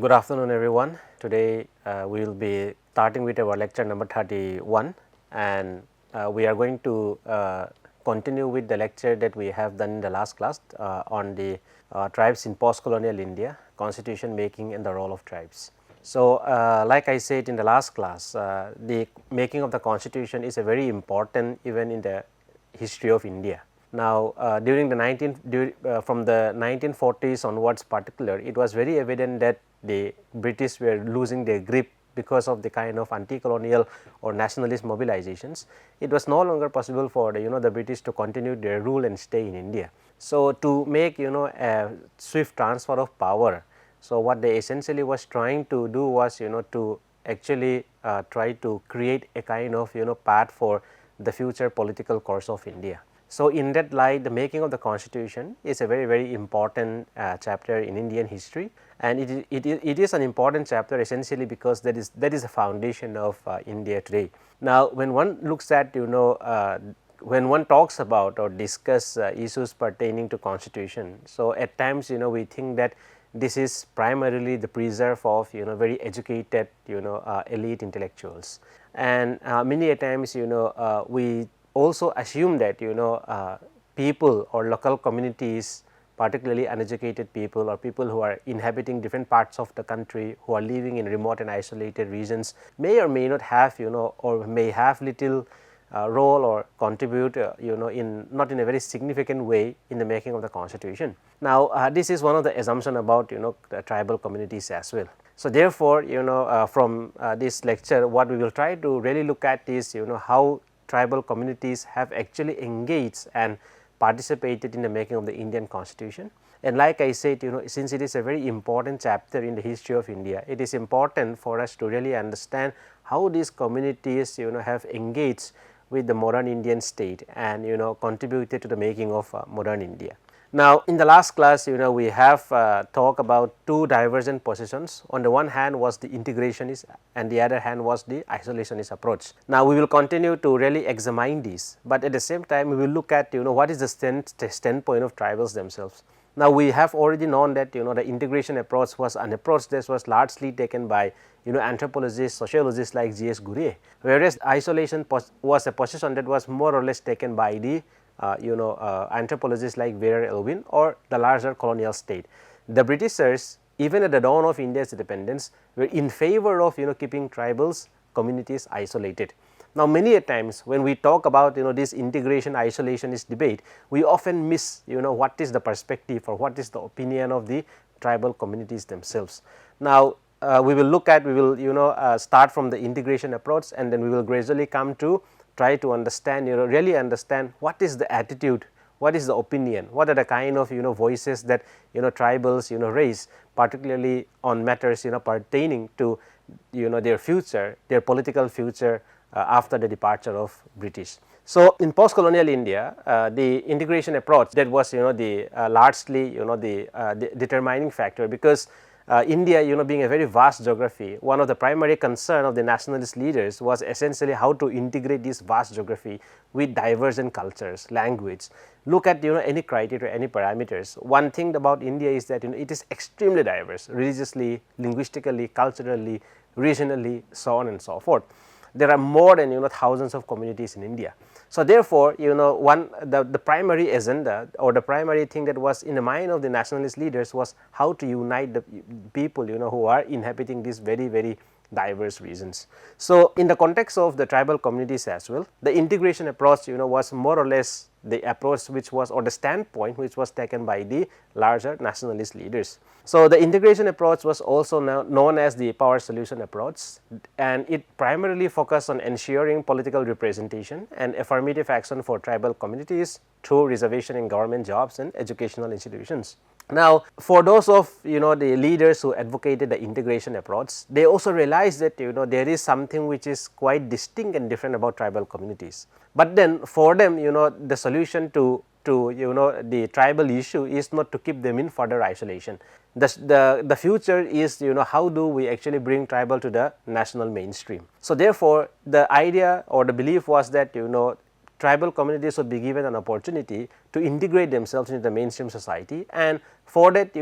Good afternoon, everyone. Today we will be starting with our lecture number 31, and we are going to continue with the lecture that we have done in the last class on the tribes in post-colonial India, constitution making and the role of tribes. So, like I said in the last class, the making of the constitution is a very important event in the history of India. Now, during the from the 1940s onwards particular, it was very evident that the British were losing their grip because of the kind of anti-colonial or nationalist mobilizations. It was no longer possible for the British to continue their rule and stay in India. So, to make a swift transfer of power, so what they essentially was trying to do was to actually try to create a kind of path for the future political course of India. So, in that light, the making of the constitution is a very important chapter in Indian history, and it is an important chapter essentially because that is the foundation of India today. Now, when one looks at when one talks about or discuss issues pertaining to constitution, so at times we think that this is primarily the preserve of very educated elite intellectuals, and many a times we also assume that people or local communities, particularly uneducated people or people who are inhabiting different parts of the country, who are living in remote and isolated regions, may or may not have or may have little role or contribute in not in a very significant way in the making of the constitution. Now, this is one of the assumption about the tribal communities as well. So, therefore, from this lecture what we will try to really look at is how tribal communities have actually engaged and participated in the making of the Indian constitution. And like I said, since it is a very important chapter in the history of India, it is important for us to really understand how these communities have engaged with the modern Indian state and contributed to the making of modern India. Now, in the last class we have talked about two divergent positions. On the one hand was the integrationist and the other hand was the isolationist approach. Now, we will continue to really examine these, but at the same time we will look at what is the standpoint of tribals themselves. Now, we have already known that the integration approach was an approach that was largely taken by anthropologists, sociologists like G.S. Ghurye, whereas isolation was a position that was more or less taken by the anthropologists like Weir Elwin or the larger colonial state. The Britishers, even at the dawn of India's independence, were in favor of keeping tribals communities isolated. Now, many a times when we talk about this integration isolationist debate, we often miss what is the perspective or what is the opinion of the tribal communities themselves. Now, we will start from the integration approach, and then we will gradually come to try to understand really understand what is the attitude, what is the opinion, what are the kind of voices that tribals raise, particularly on matters pertaining to their future, their political future after the departure of British. So, in post-colonial India, the integration approach that was the largely the determining factor, because India being a very vast geography, one of the primary concern of the nationalist leaders was essentially how to integrate this vast geography with divergent cultures, language. Look at any criteria, any parameters. One thing about India is that it is extremely diverse, religiously, linguistically, culturally, regionally, so on and so forth. There are more than thousands of communities in India. So, therefore, the primary agenda or the primary thing that was in the mind of the nationalist leaders was how to unite the people who are inhabiting these very diverse regions. So, in the context of the tribal communities as well, the integration approach was more or less the approach which was, or the standpoint which was taken by the larger nationalist leaders. So, the integration approach was also known as the power solution approach, and it primarily focused on ensuring political representation and affirmative action for tribal communities through reservation in government jobs and educational institutions. Now, for those of the leaders who advocated the integration approach, they also realized that there is something which is quite distinct and different about tribal communities. But then for them the solution to the tribal issue is not to keep them in further isolation. The future is how do we actually bring tribal to the national mainstream. So, therefore, the idea or the belief was that tribal communities should be given an opportunity to integrate themselves into the mainstream society, and for that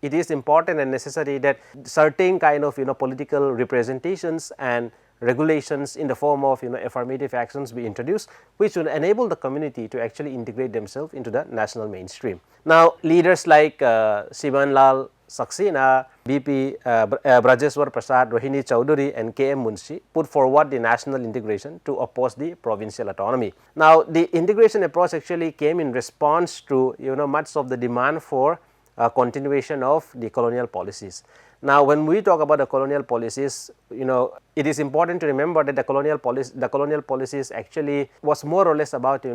it is important and necessary that certain kind of political representations and regulations in the form of affirmative actions be introduced, which will enable the community to actually integrate themselves into the national mainstream. Now, leaders like Siban Lal Saxena, BP Brajeswar Prasad, Rohini Chowdhury and KM Munshi put forward the national integration to oppose the provincial autonomy. Now, the integration approach actually came in response to much of the demand for continuation of the colonial policies. Now, when we talk about the colonial policies, it is important to remember that the colonial policies actually was more or less about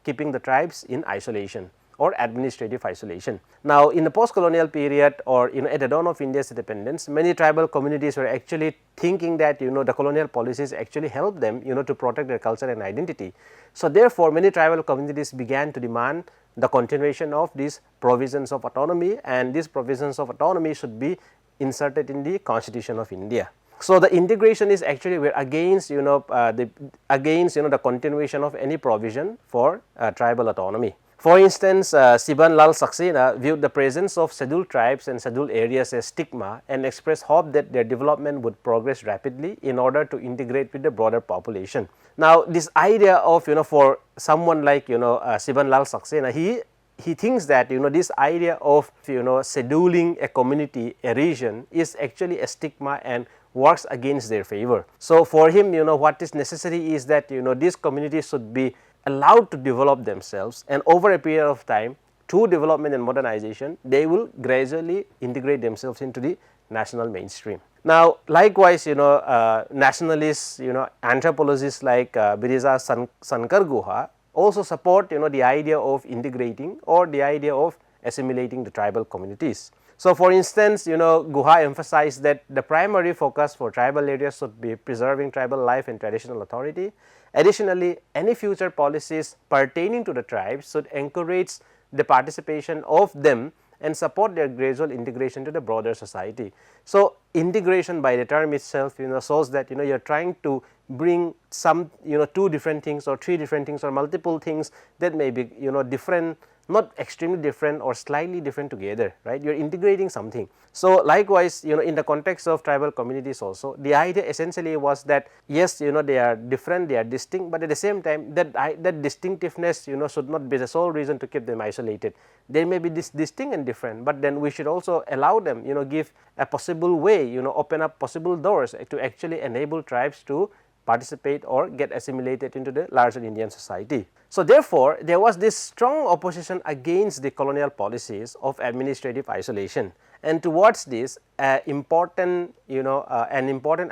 keeping the tribes in isolation or administrative isolation. Now, in the post-colonial period or at the dawn of India's independence, many tribal communities were actually thinking that the colonial policies actually helped them to protect their culture and identity. So, therefore, many tribal communities began to demand the continuation of these provisions of autonomy, and these provisions of autonomy should be inserted in the Constitution of India. So, the integration is actually against the continuation of any provision for tribal autonomy. For instance, Siban Lal Saxena viewed the presence of scheduled tribes and scheduled areas as stigma and expressed hope that their development would progress rapidly in order to integrate with the broader population. Now, this idea of for someone like Siban Lal Saxena, he thinks that this idea of scheduling a community, a region, is actually a stigma and works against their favor. So, for him what is necessary is that these communities should be allowed to develop themselves, and over a period of time through development and modernization they will gradually integrate themselves into the national mainstream. Now, likewise nationalists anthropologists like Birija Shankar Guha also support the idea of integrating or the idea of assimilating the tribal communities. So, for instance Guha emphasized that the primary focus for tribal areas should be preserving tribal life and traditional authority. Additionally, any future policies pertaining to the tribes should encourage the participation of them and support their gradual integration to the broader society. So, integration by the term itself shows that you are trying to bring some two different things or three different things or multiple things that may be different, not extremely different or slightly different together, right. You are integrating something. So, likewise in the context of tribal communities also, the idea essentially was that yes they are different, they are distinct, but at the same time that distinctiveness should not be the sole reason to keep them isolated. They may be distinct and different, but then we should also allow them give a possible way open up possible doors to actually enable tribes to participate or get assimilated into the larger Indian society. So, therefore, there was this strong opposition against the colonial policies of administrative isolation, and towards this an important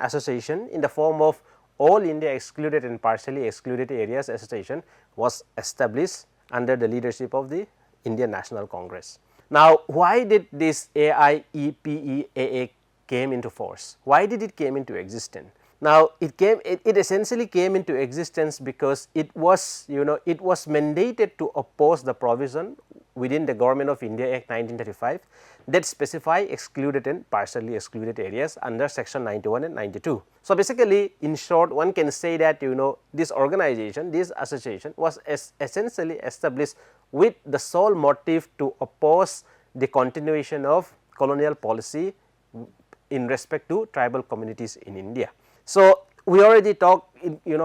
association in the form of All India Excluded and Partially Excluded Areas Association was established under the leadership of the Indian National Congress. Now, why did this AIEPEAA came into force? Why did it came into existence? Now, it essentially came into existence because it was mandated to oppose the provision within the Government of India Act 1935 that specify excluded and partially excluded areas under section 91 and 92. So, basically in short one can say that this organization, this association was essentially established with the sole motive to oppose the continuation of colonial policy in respect to tribal communities in India. So, we already talked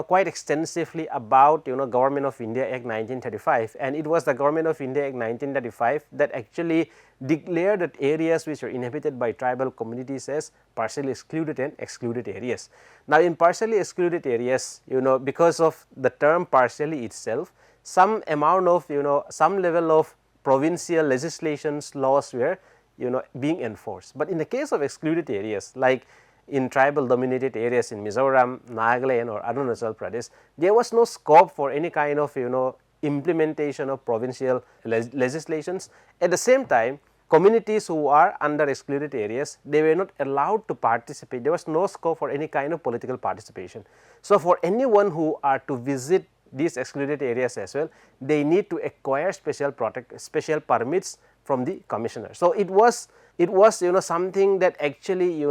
quite extensively about Government of India Act 1935, and it was the Government of India Act 1935 that actually declared that areas which are inhabited by tribal communities as partially excluded and excluded areas. Now, in partially excluded areas because of the term partially itself, some amount of some level of provincial legislations laws were being enforced, but in the case of excluded areas like in tribal dominated areas in Mizoram, Nagaland or Arunachal Pradesh, there was no scope for any kind of implementation of provincial legislations. At the same time, communities who are under excluded areas, they were not allowed to participate. There was no scope for any kind of political participation. So, for anyone who are to visit these excluded areas as well, they need to acquire special permits from the commissioner. So, it was it was something that actually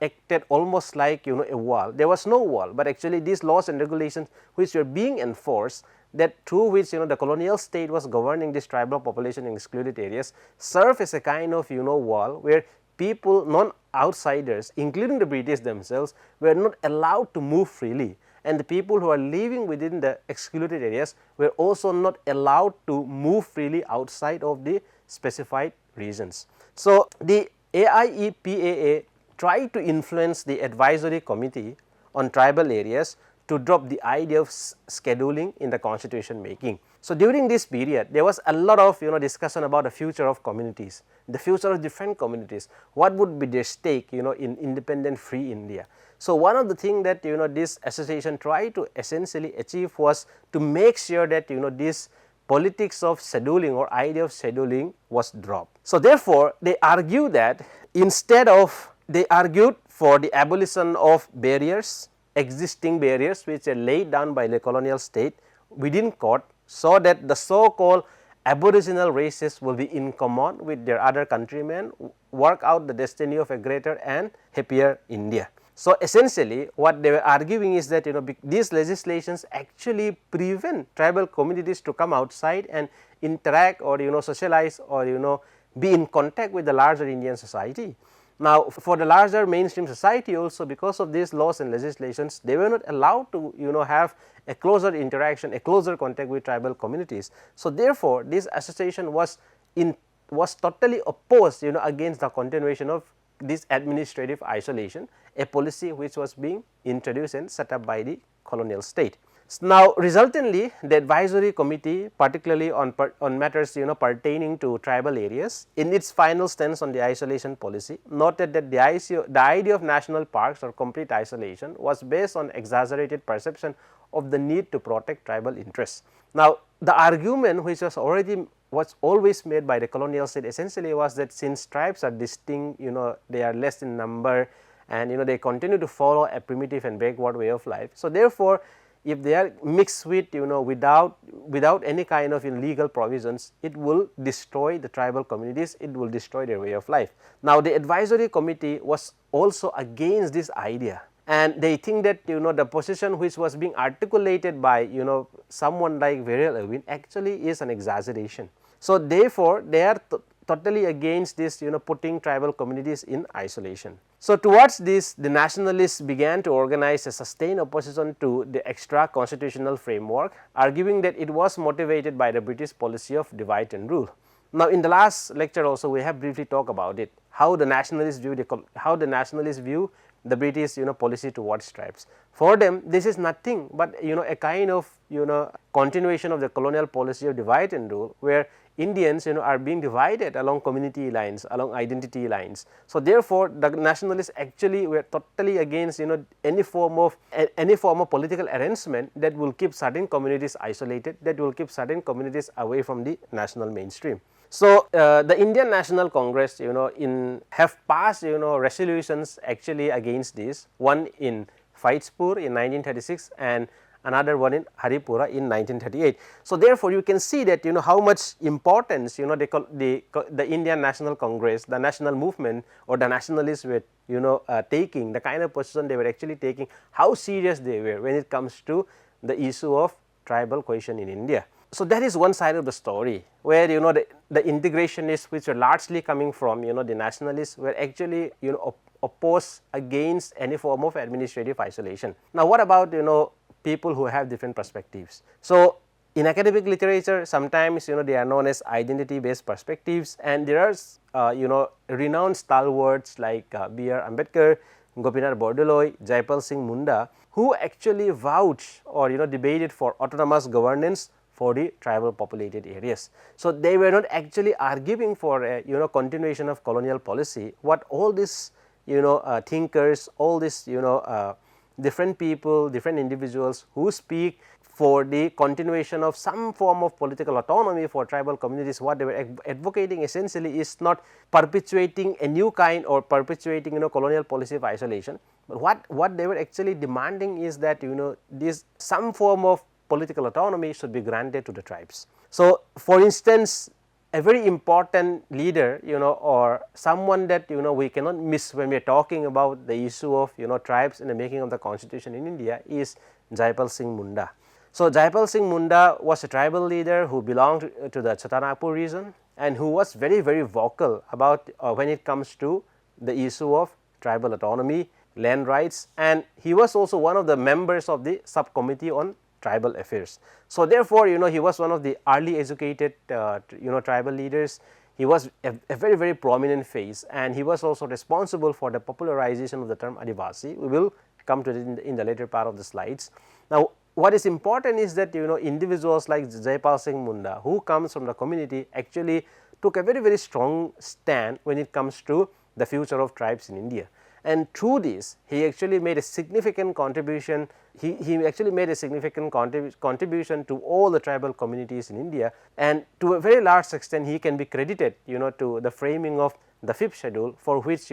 acted almost like a wall. There was no wall, but actually these laws and regulations which were being enforced, that through which the colonial state was governing this tribal population in excluded areas, serve as a kind of wall where people, non-outsiders, including the British themselves, were not allowed to move freely, and the people who are living within the excluded areas were also not allowed to move freely outside of the specified regions. So, the AIEPAA tried to influence the advisory committee on tribal areas to drop the idea of scheduling in the constitution making. So, during this period there was a lot of discussion about the future of communities, the future of different communities, what would be their stake in independent free India. So, one of the things that this association tried to essentially achieve was to make sure that this politics of scheduling or idea of scheduling was dropped. So, therefore, they argue that they argued for the abolition of barriers, existing barriers which are laid down by the colonial state within court, so that the so called aboriginal races will be in common with their other countrymen, work out the destiny of a greater and happier India. So, essentially what they were arguing is that these legislations actually prevent tribal communities to come outside and interact or socialize or be in contact with the larger Indian society. Now, for the larger mainstream society also, because of these laws and legislations, they were not allowed to have a closer interaction, a closer contact with tribal communities. So, therefore, this association was totally opposed against the continuation of this administrative isolation, a policy which was being introduced and set up by the colonial state. Now, resultantly, the advisory committee, particularly on matters pertaining to tribal areas, in its final stance on the isolation policy, noted that the idea of national parks or complete isolation was based on exaggerated perception of the need to protect tribal interests. Now, the argument which was always made by the colonial state essentially was that since tribes are distinct, they are less in number, and they continue to follow a primitive and backward way of life. So, therefore, if they are mixed with without any kind of legal provisions, it will destroy the tribal communities, it will destroy their way of life. Now, the advisory committee was also against this idea, and they think that the position which was being articulated by someone like Verrill Irwin actually is an exaggeration. So, therefore, they are totally against this putting tribal communities in isolation. So, towards this, the nationalists began to organize a sustained opposition to the extra constitutional framework, arguing that it was motivated by the British policy of divide and rule. Now, in the last lecture also we have briefly talked about it, how the nationalists view the British policy towards tribes. For them, this is nothing but a kind of continuation of the colonial policy of divide and rule, where Indians are being divided along community lines, along identity lines. So, therefore, the nationalists actually were totally against any form of political arrangement that will keep certain communities isolated, that will keep certain communities away from the national mainstream. So, the Indian National Congress have passed resolutions actually against this, one in Faitzpur in 1936 and another one in Haripura in 1938. So, therefore, you can see that how much importance the Indian National Congress, the national movement or the nationalists were taking, the kind of position they were actually taking, how serious they were when it comes to the issue of tribal cohesion in India. So, that is one side of the story, where the integrationists which were largely coming from the nationalists were actually opposed against any form of administrative isolation. Now, what about people who have different perspectives? So, in academic literature, sometimes they are known as identity based perspectives, and there are renowned stalwarts like B.R. Ambedkar, Gopinath Bordoloi, Jaipal Singh Munda, who actually vouched or debated for autonomous governance for the tribal populated areas. So, they were not actually arguing for a continuation of colonial policy. What all these thinkers, all these different people, different individuals who speak for the continuation of some form of political autonomy for tribal communities, what they were advocating essentially is not perpetuating a new kind or perpetuating colonial policy of isolation, but what they were actually demanding is that this some form of political autonomy should be granted to the tribes. So, for instance, a very important leader, or someone that, we cannot miss when we are talking about the issue of, tribes in the making of the constitution in India is Jaipal Singh Munda. So, Jaipal Singh Munda was a tribal leader who belonged to the Chotanagpur region and who was very, very vocal about when it comes to the issue of tribal autonomy, land rights, and he was also one of the members of the subcommittee on tribal affairs. So, therefore, he was one of the early educated tribal leaders. He was a very, very prominent face, and he was also responsible for the popularization of the term Adivasi. We will come to it in the later part of the slides. Now, what is important is that, individuals like Jaipal Singh Munda, who comes from the community, actually took a very, very strong stand when it comes to the future of tribes in India. And through this, he actually made a significant contribution. He actually made a significant contribution to all the tribal communities in India, and to a very large extent he can be credited, to the framing of the 5th schedule, for which,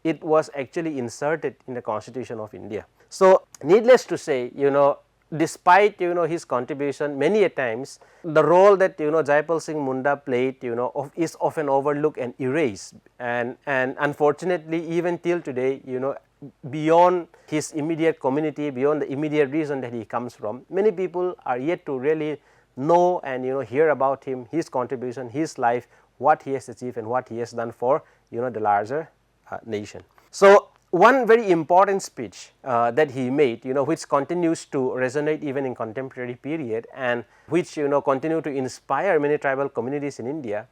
it was actually inserted in the Constitution of India. So, needless to say, despite, his contribution, many a times the role that, Jaipal Singh Munda played, is often overlooked and erased, and unfortunately even till today, beyond his immediate community, beyond the immediate region that he comes from, many people are yet to really know and, hear about him, his contribution, his life, what he has achieved and what he has done for, the larger nation. So, one very important speech that he made, which continues to resonate even in contemporary period, and which, continue to inspire many tribal communities in India.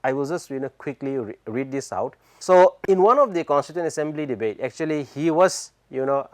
I will just, quickly read this out. So, in one of the Constituent Assembly debate, actually he was,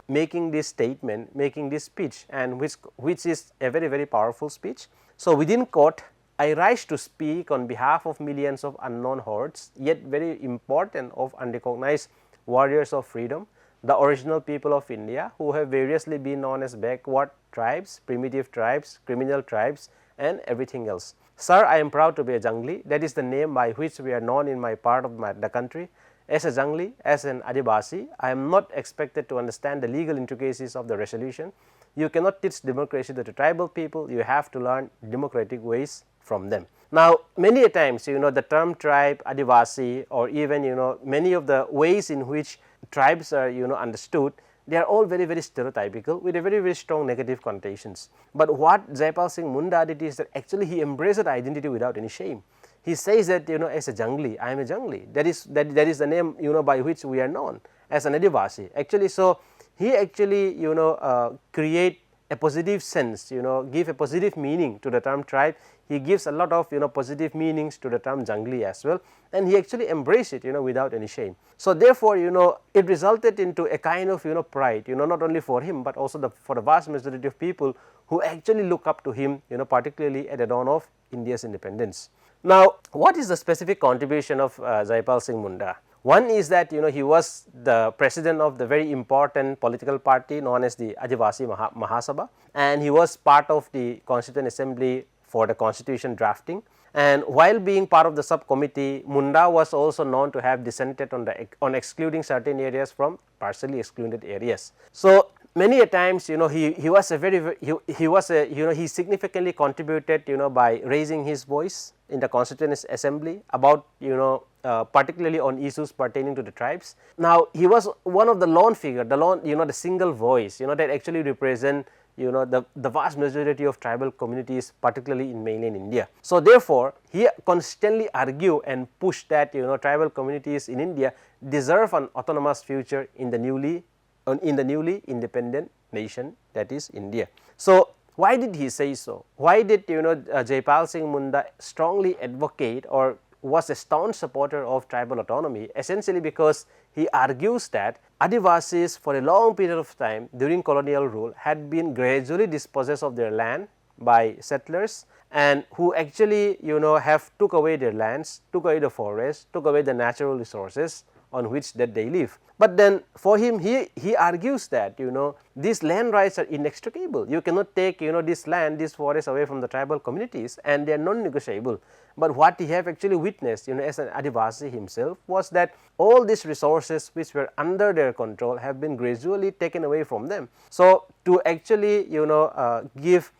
making this statement, making this speech, and which is a very, very powerful speech. So, within quote, I rise to speak on behalf of millions of unknown hordes, yet very important of unrecognized warriors of freedom, the original people of India, who have variously been known as backward tribes, primitive tribes, criminal tribes, and everything else. Sir, I am proud to be a Jangli. That is the name by which we are known in my part of the country. As a Jangli, as an Adivasi, I am not expected to understand the legal intricacies of the resolution. You cannot teach democracy to the tribal people. You have to learn democratic ways from them. Now, many a times, the term tribe, Adivasi, or even, many of the ways in which tribes are, understood, they are all very, very stereotypical with a very, very strong negative connotations. But what Jaipal Singh Munda did is that actually he embraced identity without any shame. He says that, as a Jangli, I am a Jangli. That is the name, by which we are known as an Adivasi. Actually, so he actually, create a positive sense, give a positive meaning to the term tribe. He gives a lot of, positive meanings to the term Jangli as well, and he actually embraced it, without any shame. So, therefore, it resulted into a kind of, pride, not only for him, but also for the vast majority of people who actually look up to him, particularly at the dawn of India's independence. Now, what is the specific contribution of Jaipal Singh Munda? One is that, he was the president of the very important political party known as the Adivasi Mahasabha, and he was part of the Constituent Assembly for the constitution drafting. And while being part of the subcommittee, Munda was also known to have dissented on excluding certain areas from partially excluded areas. So, many a times, he was a very, he was a, he significantly contributed, by raising his voice in the Constituent Assembly about, particularly on issues pertaining to the tribes. Now, he was one of the lone figure, the single voice, that actually represent, the vast majority of tribal communities, particularly in mainland India. So, therefore, he constantly argued and pushed that, tribal communities in India deserve an autonomous future in the newly independent nation, that is India. So, why did he say so? Why did, Jaipal Singh Munda strongly advocate or was a staunch supporter of tribal autonomy? Essentially because he argues that Adivasis for a long period of time during colonial rule had been gradually dispossessed of their land by settlers, and who actually, have took away their lands, took away the forests, took away the natural resources on which that they live. But then for him, he argues that, these land rights are inextricable. You cannot take, this land, this forest away from the tribal communities, and they are non-negotiable. But what he have actually witnessed, as an Adivasi himself, was that all these resources which were under their control have been gradually taken away from them. So, to actually, give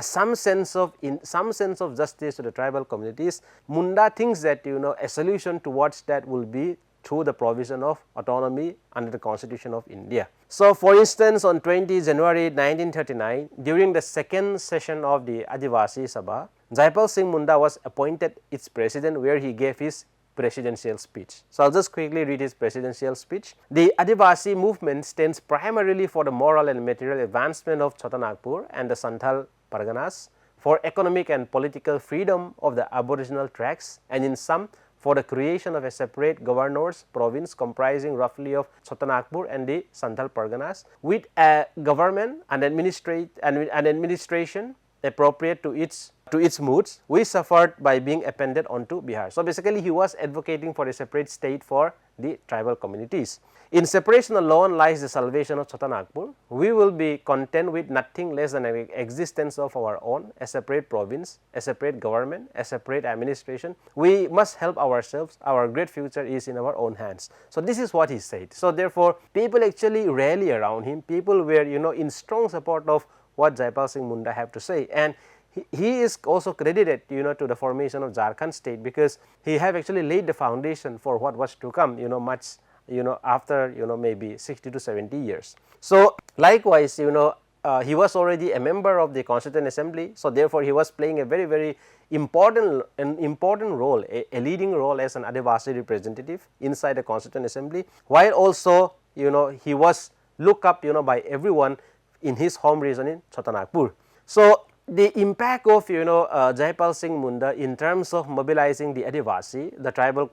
some sense of justice to the tribal communities, Munda thinks that a solution towards that will be through the provision of autonomy under the Constitution of India. So, for instance, on 20 January 1939, during the second session of the Adivasi Sabha, Jaipal Singh Munda was appointed its president, where he gave his presidential speech. So, I will just quickly read his presidential speech. The Adivasi movement stands primarily for the moral and material advancement of Chota Nagpur and the Santhal Parganas, for economic and political freedom of the aboriginal tracts, and in sum for the creation of a separate governors province comprising roughly of Chota Nagpur and the Santhal Parganas, with a government and administration appropriate to its moods, which suffered by being appended onto Bihar. So, basically he was advocating for a separate state for the tribal communities. In separation alone lies the salvation of Chota Nagpur. We will be content with nothing less than an existence of our own, a separate province, a separate government, a separate administration. We must help ourselves. Our great future is in our own hands. So, this is what he said. So, therefore, people actually rally around him. People were in strong support of what Jaipal Singh Munda have to say, and he is also credited to the formation of Jharkhand state, because he have actually laid the foundation for what was to come much after maybe 60 to 70 years. So, likewise he was already a member of the Constituent Assembly. So, therefore, he was playing a very important role, a leading role as an Adivasi representative inside the Constituent Assembly, while also he was looked up by everyone in his home region in Chota Nagpur. So, the impact of Jaipal Singh Munda in terms of mobilizing the Adivasi, the tribal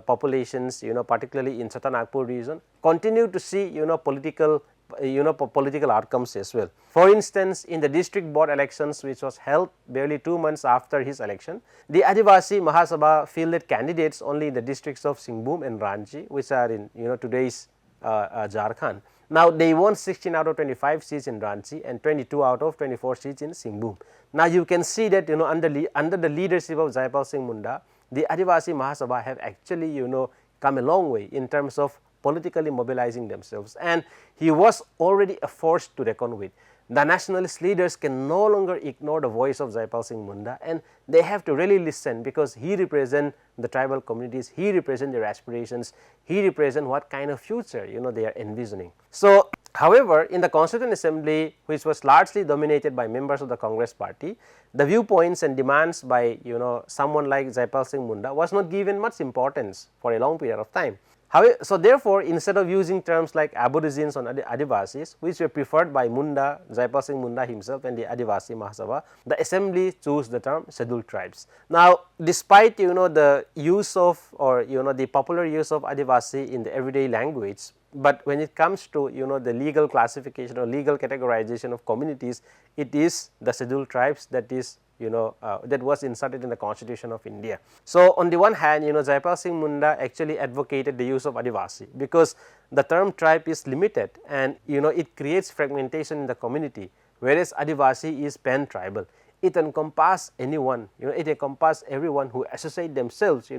populations particularly in Chota Nagpur region, continue to see political outcomes as well. For instance, in the district board elections, which was held barely 2 months after his election, the Adivasi Mahasabha fielded candidates only in the districts of Singhbhum and Ranchi, which are in today's Jharkhand. Now, they won 16 out of 25 seats in Ranchi and 22 out of 24 seats in Singhbhum. Now, you can see that under the leadership of Jaipal Singh Munda, the Adivasi Mahasabha have actually come a long way in terms of politically mobilizing themselves, and he was already a force to reckon with. The nationalist leaders can no longer ignore the voice of Jaipal Singh Munda, and they have to really listen, because he represents the tribal communities, he represents their aspirations, he represents what kind of future they are envisioning. So, however, in the Constituent Assembly, which was largely dominated by members of the Congress party, the viewpoints and demands by someone like Jaipal Singh Munda was not given much importance for a long period of time. However, so therefore, instead of using terms like aborigines or Adivasis, which were preferred by Munda, Jaipal Singh Munda himself and the Adivasi Mahasabha, the assembly chose the term scheduled tribes. Now, despite the use of the popular use of Adivasi in the everyday language, but when it comes to the legal classification or legal categorization of communities, it is the scheduled tribes that is that was inserted in the Constitution of India. So, on the one hand, Jaipal Singh Munda actually advocated the use of Adivasi, because the term tribe is limited and it creates fragmentation in the community, whereas Adivasi is pan-tribal. It encompasses anyone, it encompasses everyone who associate themselves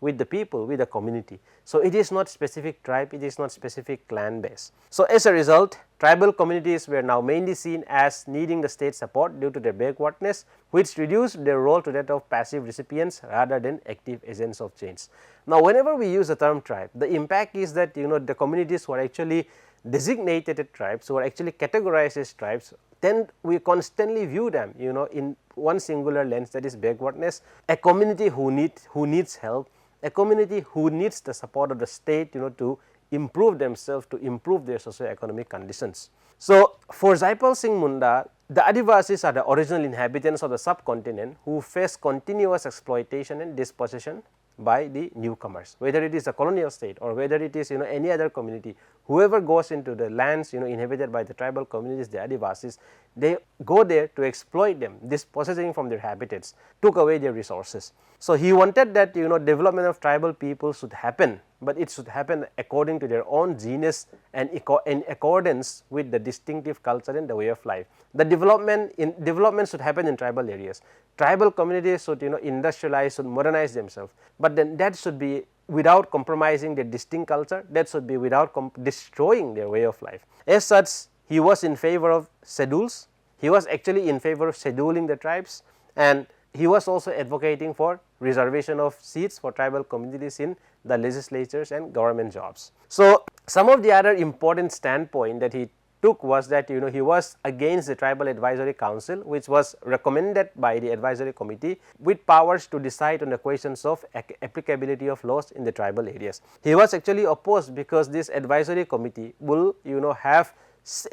with the people, with the community. So, it is not specific tribe, it is not specific clan base. So, as a result, tribal communities were now mainly seen as needing the state support due to their backwardness, which reduced their role to that of passive recipients rather than active agents of change. Now, whenever we use the term tribe, the impact is that the communities who are actually designated tribes, who are actually categorized as tribes, then we constantly view them in one singular lens, that is backwardness, a community who needs help, a community who needs the support of the state to improve themselves, to improve their socio-economic conditions. So, for Jaipal Singh Munda, the Adivasis are the original inhabitants of the subcontinent who face continuous exploitation and dispossession by the newcomers, whether it is a colonial state or whether it is any other community. Whoever goes into the lands inhabited by the tribal communities, the Adivasis, they go there to exploit them, dispossessing from their habitats, took away their resources. So, he wanted that development of tribal people should happen, but it should happen according to their own genius and in accordance with the distinctive culture and the way of life. The development should happen in tribal areas. Tribal communities should industrialize, should modernize themselves, but then that should be without compromising their distinct culture, that should be without destroying their way of life. As such, he was in favor of schedules. he was actually in favor of scheduling the tribes, and he was also advocating for reservation of seats for tribal communities in the legislatures and government jobs. So, some of the other important standpoint that he took was that he was against the Tribal Advisory Council, which was recommended by the advisory committee with powers to decide on the questions of applicability of laws in the tribal areas. He was actually opposed because this advisory committee will have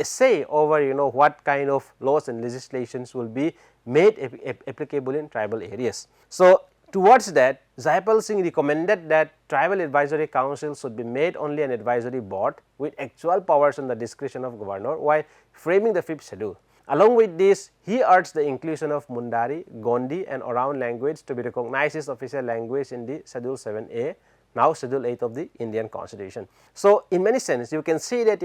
a say over what kind of laws and legislations will be made applicable in tribal areas. So, towards that, Jaipal Singh recommended that Tribal Advisory Council should be made only an advisory board with actual powers on the discretion of governor while framing the 5th schedule. Along with this, he urged the inclusion of Mundari, Gondi and Oraon language to be recognized as official language in the Schedule 7A, now Schedule 8 of the Indian Constitution. So, in many sense, you can see that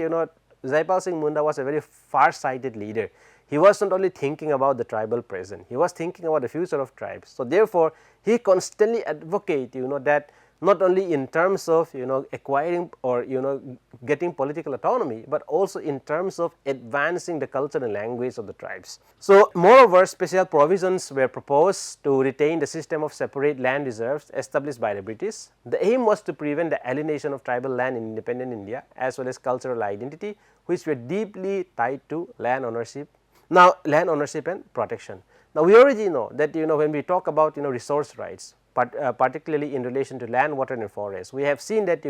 Jaipal Singh Munda was a very far-sighted leader. He was not only thinking about the tribal present, he was thinking about the future of tribes. So, therefore, he constantly advocate that not only in terms of acquiring or getting political autonomy, but also in terms of advancing the culture and language of the tribes. So, moreover, special provisions were proposed to retain the system of separate land reserves established by the British. The aim was to prevent the alienation of tribal land in independent India as well as cultural identity, which were deeply tied to land ownership. Now, land ownership and protection. Now, we already know that when we talk about resource rights, particularly in relation to land, water and forest, we have seen that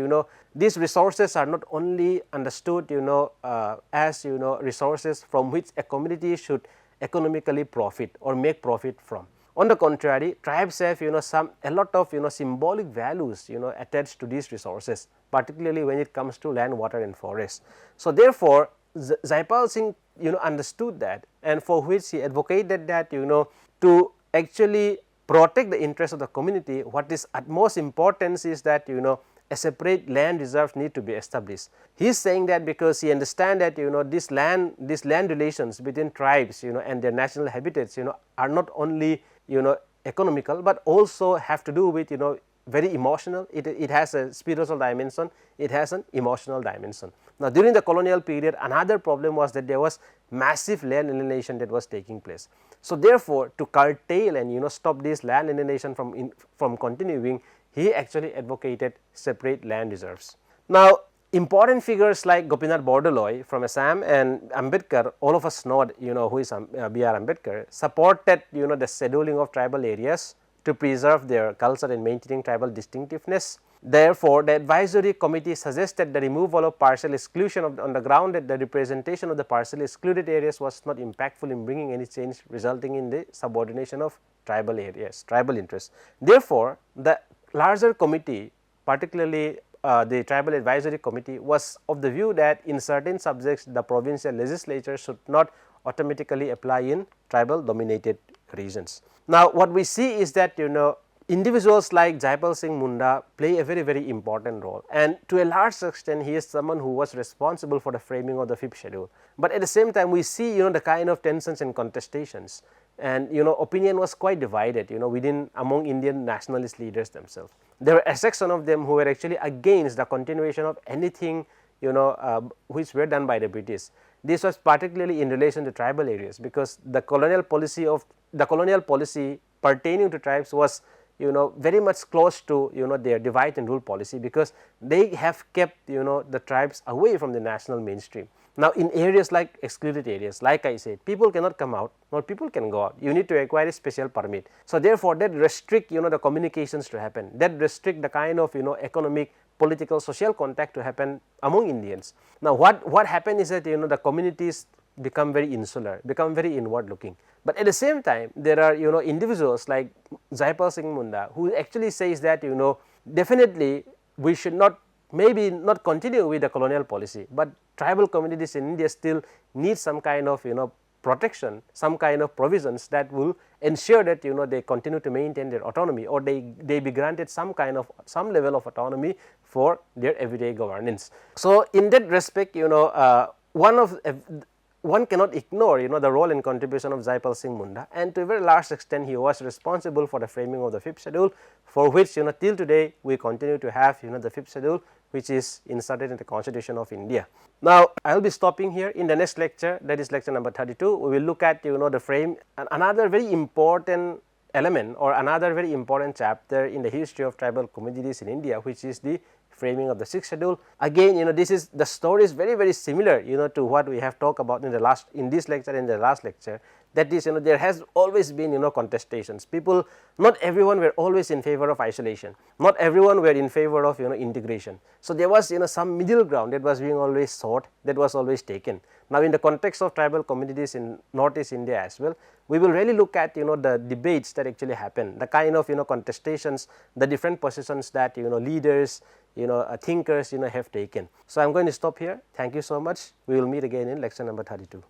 these resources are not only understood as resources from which a community should economically profit or make profit from. On the contrary, tribes have a lot of symbolic values attached to these resources, particularly when it comes to land, water and forest. So, therefore, Jaipal Singh understood that, and for which he advocated that to actually protect the interest of the community, what is utmost importance is that a separate land reserve need to be established. He is saying that because he understands that this land relations between tribes and their national habitats are not only economical, but also have to do with very emotional. It has a spiritual dimension, it has an emotional dimension. Now, during the colonial period, another problem was that there was massive land alienation that was taking place. So, therefore, to curtail and stop this land alienation from continuing, he actually advocated separate land reserves. Now, important figures like Gopinath Bordoloi from Assam and Ambedkar, all of us know who is B.R. Ambedkar, supported the scheduling of tribal areas to preserve their culture and maintaining tribal distinctiveness. Therefore, the advisory committee suggested the removal of partial exclusion on the ground that the representation of the partially excluded areas was not impactful in bringing any change, resulting in the subordination of tribal areas, tribal interests. Therefore, the larger committee, particularly the Tribal Advisory Committee, was of the view that in certain subjects the provincial legislature should not automatically apply in tribal dominated regions. Now, what we see is that individuals like Jaipal Singh Munda play a very important role, and to a large extent he is someone who was responsible for the framing of the 5th schedule. But at the same time, we see the kind of tensions and contestations, and opinion was quite divided within among Indian nationalist leaders themselves. There were a section of them who were actually against the continuation of anything which were done by the British. This was particularly in relation to tribal areas, because the colonial policy pertaining to tribes was very much close to their divide and rule policy, because they have kept the tribes away from the national mainstream. Now, in areas like excluded areas, like I said, people cannot come out, nor people can go out. You need to acquire a special permit. So, therefore, that restrict the communications to happen, that restrict the kind of economic, political, social contact to happen among Indians. Now, what happened is that the communities become very insular, become very inward looking. But at the same time, there are individuals like Jaipal Singh Munda who actually says that definitely we should not continue with the colonial policy, but tribal communities in India still need some kind of protection, some kind of provisions that will ensure that they continue to maintain their autonomy, or they be granted some level of autonomy for their everyday governance. So, in that respect one cannot ignore the role and contribution of Jaipal Singh Munda, and to a very large extent he was responsible for the framing of the 5th schedule, for which till today we continue to have the 5th schedule which is inserted in the Constitution of India. Now, I will be stopping here. In the next lecture, that is lecture number 32, we will look at the frame, and another very important element or another very important chapter in the history of tribal communities in India, which is the framing of the 6th schedule. Again, this is the story is very similar to what we have talked about in this lecture and the last lecture. That is, there has always been contestations. People, not everyone were always in favor of isolation, not everyone were in favor of integration. So there was some middle ground that was being always sought, that was always taken. Now, in the context of tribal communities in Northeast India as well, we will really look at the debates that actually happen, the kind of contestations, the different positions that leaders, thinkers have taken. So I am going to stop here. Thank you so much. We will meet again in lecture number 32.